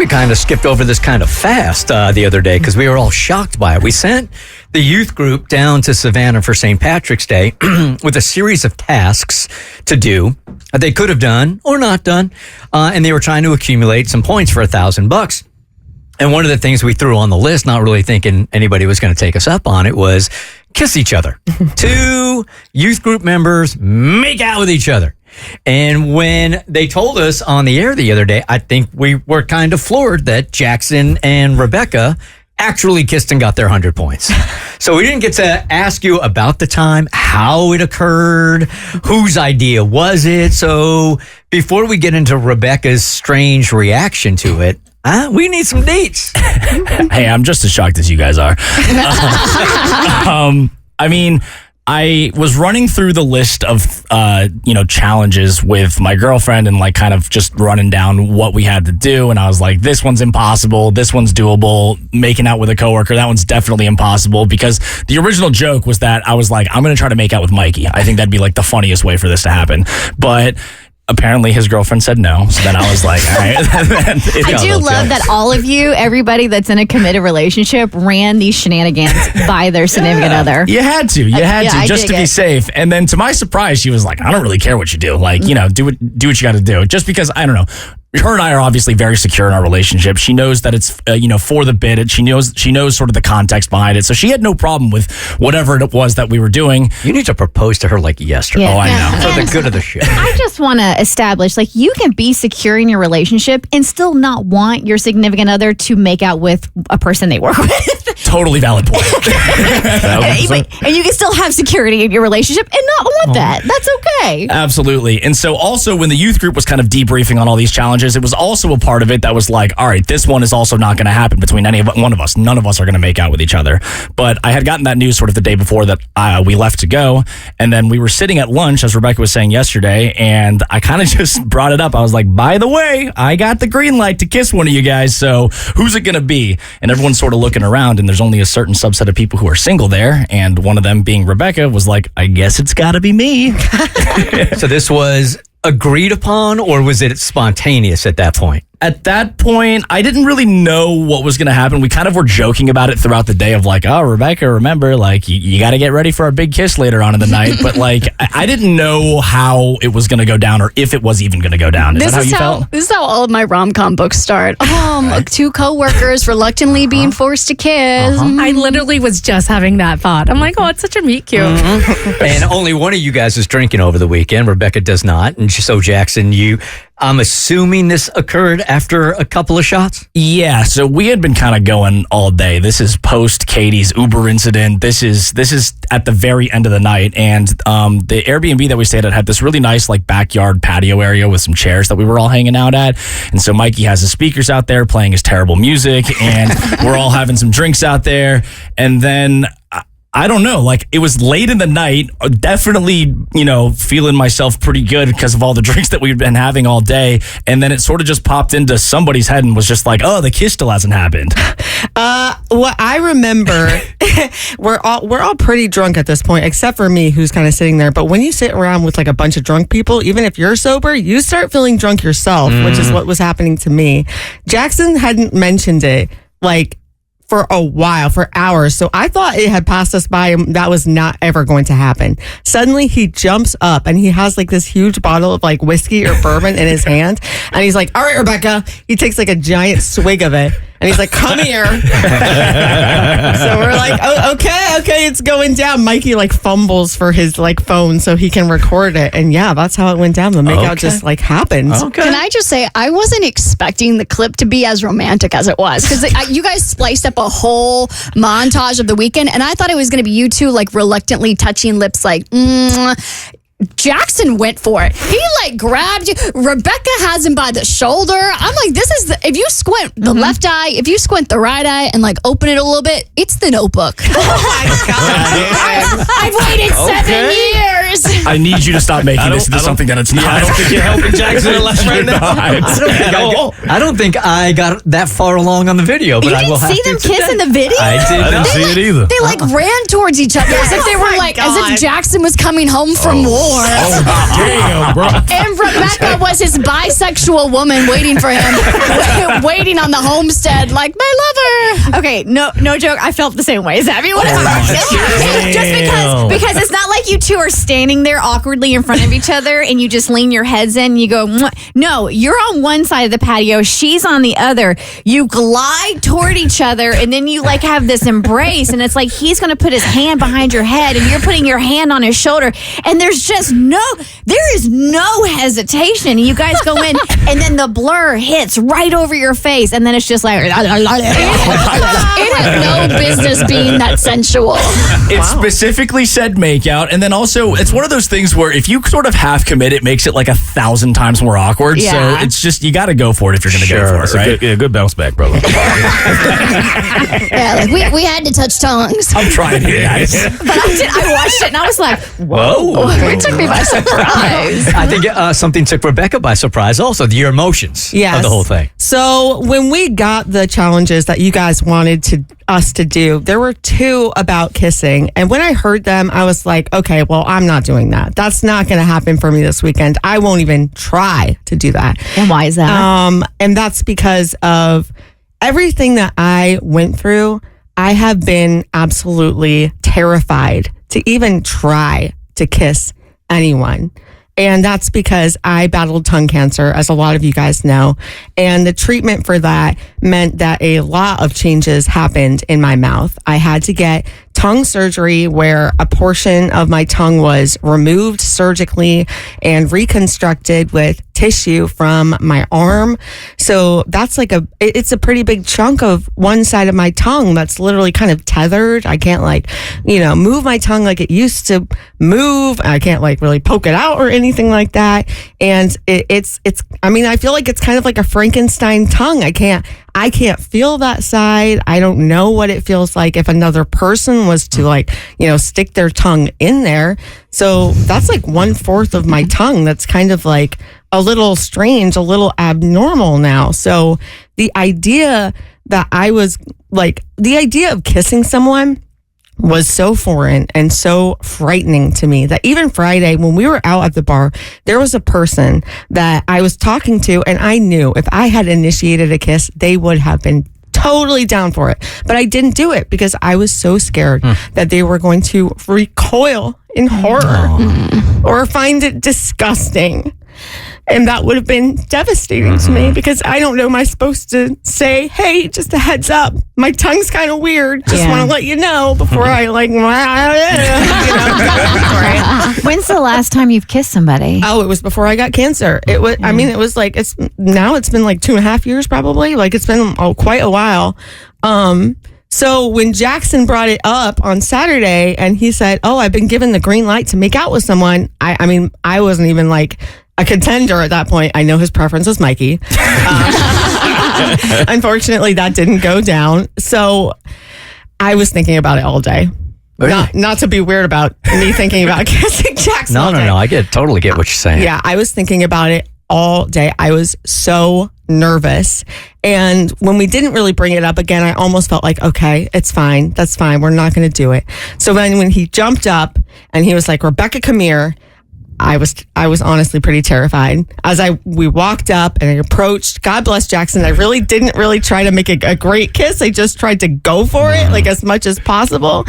we kind of skipped over this kind of fast the other day because we were all shocked by it. We sent the youth group down to Savannah for St. Patrick's Day with a series of tasks to do that they could have done or not done, and they were trying to accumulate some points for $1,000. And one of the things we threw on the list, not really thinking anybody was going to take us up on it, was kiss each other. 2 youth group members make out with each other. And when they told us on the air the other day, I think we were kind of floored that Jackson and Rebecca actually kissed and got their 100 points. So we didn't get to ask you about the time, how it occurred, whose idea was it. So before we get into Rebecca's strange reaction to it, we need some dates. Hey, I'm just as shocked as you guys are. I mean, I was running through the list of, challenges with my girlfriend and like kind of just running down what we had to do. And I was like, this one's impossible. This one's doable. Making out with a coworker, that one's definitely impossible, because the original joke was that I was like, I'm going to try to make out with Mikey. I think that'd be like the funniest way for this to happen. But apparently his girlfriend said no. So then I was like, all right. I do love that all of you, everybody that's in a committed relationship, ran these shenanigans by their significant other. You had to. Just to be safe. And then to my surprise, she was like, I don't really care what you do. Like, do what you got to do. Just because, I don't know. Her and I are obviously very secure in our relationship. She knows that it's, for the bid. She knows sort of the context behind it. So she had no problem with whatever it was that we were doing. You need to propose to her like yesterday. Yeah. Oh, I know. For the good of the show. I just want to establish, like, you can be secure in your relationship and still not want your significant other to make out with a person they work with. Totally valid point. And you can still have security in your relationship and not want that. That's okay. Absolutely. And so also when the youth group was kind of debriefing on all these challenges, it was also a part of it that was like, all right, this one is also not going to happen between one of us. None of us are going to make out with each other. But I had gotten that news sort of the day before that we left to go. And then we were sitting at lunch, as Rebecca was saying yesterday, and I kind of just brought it up. I was like, by the way, I got the green light to kiss one of you guys. So who's it going to be? And everyone's sort of looking around, and there's only a certain subset of people who are single there. And one of them being Rebecca was like, I guess it's got to be me. So this was agreed upon, or was it spontaneous at that point? At that point, I didn't really know what was going to happen. We kind of were joking about it throughout the day of like, oh, Rebecca, remember, like, you got to get ready for our big kiss later on in the night. But like, I didn't know how it was going to go down, or if it was even going to go down. Is that how you felt? This is how all of my rom-com books start. 2 coworkers reluctantly being forced to kiss. I literally was just having that thought. I'm like, oh, it's such a meet cute. And only one of you guys is drinking over the weekend. Rebecca does not. And so, Jackson, I'm assuming this occurred after a couple of shots? Yeah, so we had been kind of going all day. This is post Katie's Uber incident. This is at the very end of the night. And the Airbnb that we stayed at had this really nice like backyard patio area with some chairs that we were all hanging out at. And so Mikey has his speakers out there playing his terrible music, and we're all having some drinks out there. And then I don't know, like, it was late in the night, definitely, feeling myself pretty good because of all the drinks that we've been having all day. And then it sort of just popped into somebody's head and was just like, oh, the kiss still hasn't happened. What I remember, we're all pretty drunk at this point, except for me, who's kind of sitting there. But when you sit around with like a bunch of drunk people, even if you're sober, you start feeling drunk yourself, which is what was happening to me. Jackson hadn't mentioned it, like, for a while, for hours. So I thought it had passed us by and that was not ever going to happen. Suddenly he jumps up and he has like this huge bottle of like whiskey or bourbon in his hand. And he's like, all right, Rebecca. He takes like a giant swig of it. And he's like, come here. So we're like, oh, okay, it's going down. Mikey like fumbles for his like phone so he can record it. And yeah, that's how it went down. The makeout just like happened. Okay. Can I just say, I wasn't expecting the clip to be as romantic as it was. Because you guys spliced up a whole montage of the weekend. And I thought it was going to be you two like reluctantly touching lips like, Jackson went for it. He like grabbed you. Rebecca has him by the shoulder. I'm like, this is if you squint the left eye, if you squint the right eye and like open it a little bit, it's the Notebook. Oh my God. I've waited 7 years. $100. I need you to stop making this into something that it's not. I don't think you're helping Jackson right now. I don't think I got that far along on the video, but You I will didn't have see to them today. kiss in the video? I did I didn't not. see it either. They like ran towards each other as if they were like, as if Jackson was coming home from war. Damn, bro. And Rebecca was his bisexual woman waiting for him, waiting on the homestead, like, my lover. Okay, no joke. I felt the same way. Is that me? Just because it's not like you two are standing there awkwardly in front of each other and you just lean your heads in. And you go, "Mwah." No, you're on one side of the patio. She's on the other. You glide toward each other and then you like have this embrace. And it's like he's going to put his hand behind your head and you're putting your hand on his shoulder. And there is no hesitation. And you guys go in and then the blur hits right over your face. And then it's just like, It had no business being that sensual. It specifically said make out, and then also it's one of those things where if you sort of half commit, it makes it like 1,000 times more awkward. Yeah. So it's just you got to go for it if you're going to go for it, right? Good bounce back, brother. Yeah, like we had to touch tongues. I'm trying here, guys. but I watched it and I was like, Whoa. It took me by surprise. I think something took Rebecca by surprise also, your emotions Yes. of the whole thing. So when we got the challenges that you guys wanted us to do, there were 2 about kissing. And when I heard them, I was like, okay, well, I'm not doing that. That's not going to happen for me this weekend. I won't even try to do that. and why is that? And that's because of everything that I went through. I have been absolutely terrified to even try to kiss anyone. And that's because I battled tongue cancer, as a lot of you guys know. And the treatment for that meant that a lot of changes happened in my mouth. I had to get tongue surgery where a portion of my tongue was removed surgically and reconstructed with tissue from my arm. So that's like it's a pretty big chunk of one side of my tongue that's literally kind of tethered. I can't move my tongue like it used to move. I can't really poke it out or anything like that. And I feel like it's kind of like a Frankenstein tongue. I can't feel that side. I don't know what it feels like if another person was to stick their tongue in there. So that's like 1/4 of my tongue. That's kind of like a little strange, a little abnormal now. So the idea of kissing someone was so foreign and so frightening to me that even Friday when we were out at the bar, there was a person that I was talking to and I knew if I had initiated a kiss, they would have been totally down for it. But I didn't do it because I was so scared that they were going to recoil in horror or find it disgusting. And that would have been devastating to me because I don't know, am I supposed to say, hey, just a heads up, my tongue's kind of weird. Just want to let you know before I When's the last time you've kissed somebody? Oh, it was before I got cancer. It was, it's been like 2.5 years probably. Like it's been quite a while. So when Jackson brought it up on Saturday and he said, oh, I've been given the green light to make out with someone. I wasn't even like a contender at that point. I know his preference was Mikey. Unfortunately, that didn't go down. So I was thinking about it all day. Really? Not to be weird about me thinking about kissing Jackson. No. I totally get what you're saying. Yeah, I was thinking about it all day. I was so nervous. And when we didn't really bring it up again, I almost felt like, okay, it's fine. That's fine. We're not going to do it. So then when he jumped up and he was like, Rebecca, come here, I was honestly pretty terrified. As we walked up and I approached, God bless Jackson, I really didn't try to make a great kiss. I just tried to go for it like as much as possible.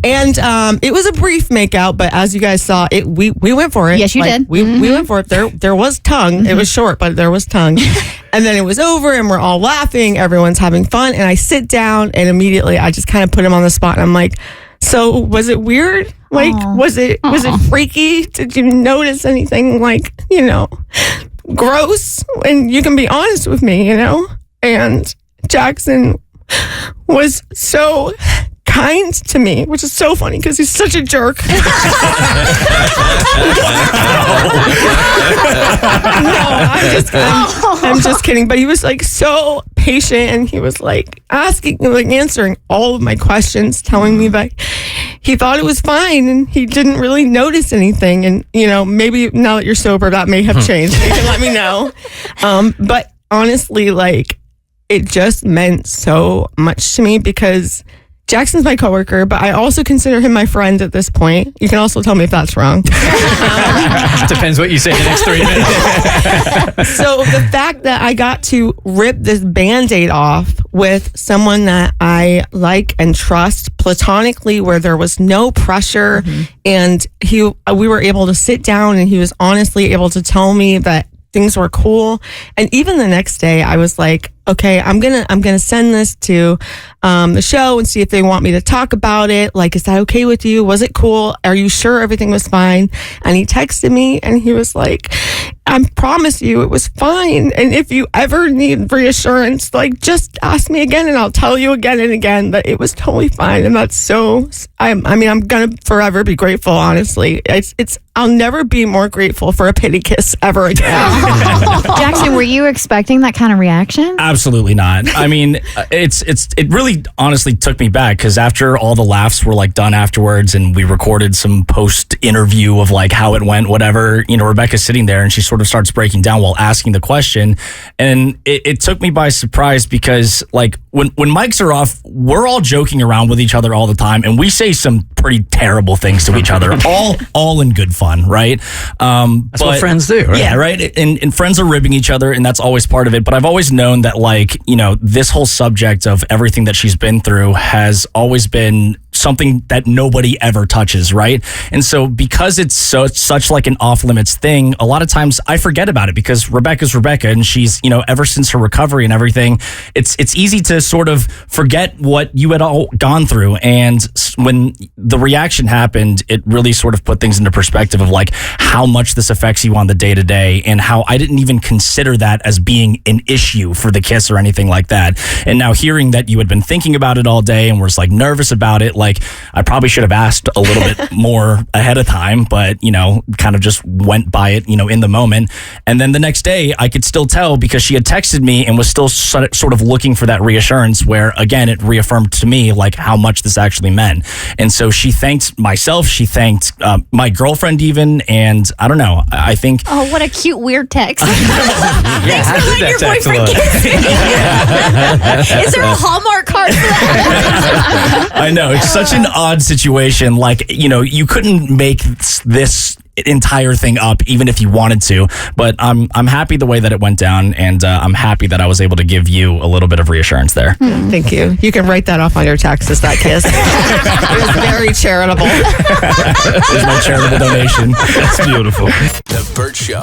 And it was a brief makeout, but as you guys saw, we went for it. Yes, you did. We went for it. There was tongue. It was short, but there was tongue. And then it was over and we're all laughing. Everyone's having fun. And I sit down and immediately I just kind of put him on the spot and I'm like, so was it weird? Like, was it freaky? Did you notice anything gross? And you can be honest with me, And Jackson was so kind to me, which is so funny because he's such a jerk. No, I'm just kidding. But he was so patient and he was answering all of my questions, telling me he thought it was fine and he didn't really notice anything. And, maybe now that you're sober, that may have changed. You can let me know. But honestly, like, it just meant so much to me because Jackson's my coworker, but I also consider him my friend at this point. You can also tell me if that's wrong. Depends what you say in the next 3 minutes. So the fact that I got to rip this Band-Aid off with someone that I like and trust platonically, where there was no pressure, and we were able to sit down and he was honestly able to tell me that things were cool. And even the next day I was like, okay, I'm gonna send this to the show and see if they want me to talk about it. Like, is that okay with you? Was it cool? Are you sure everything was fine? And he texted me and he was like, I promise you it was fine. And if you ever need reassurance, like, just ask me again and I'll tell you again and again that it was totally fine. And that's I'm gonna forever be grateful, honestly. I'll never be more grateful for a pity kiss ever again. Jackson, were you expecting that kind of reaction? Absolutely not. I mean, it really honestly took me back because after all the laughs were like done afterwards and we recorded some post interview of like how it went, whatever, Rebecca's sitting there and she sort of starts breaking down while asking the question. And it took me by surprise because like when mics are off, we're all joking around with each other all the time and we say some pretty terrible things to each other, all in good fun, right? That's what friends do, right? Yeah, right. And friends are ribbing each other and that's always part of it. But I've always known that like, this whole subject of everything that she's been through has always been something that nobody ever touches, right? And so because it's such like an off limits thing, a lot of times I forget about it because Rebecca's Rebecca and she's, ever since her recovery and everything, it's easy to sort of forget what you had all gone through. And when the reaction happened, it really sort of put things into perspective of like how much this affects you on the day to day and how I didn't even consider that as being an issue for the kiss or anything like that. And now hearing that you had been thinking about it all day and was like nervous about it, like I probably should have asked a little bit more ahead of time, but kind of just went by it, in the moment. And then the next day I could still tell because she had texted me and was still sort of looking for that reassurance where again, it reaffirmed to me like how much this actually meant. And so she thanked myself. She thanked my girlfriend even. And I don't know, I think. Oh, what a cute, weird text. Yeah, Thanks for letting your boyfriend kiss me. Is there a Hallmark card for that? I know. It's such an odd situation. Like, you couldn't make this entire thing up even if you wanted to, but I'm happy the way that it went down and I'm happy that I was able to give you a little bit of reassurance there. Thank you. You can write that off on your taxes, that kiss. It was very charitable. There's my charitable donation. That's beautiful. The Bert Show.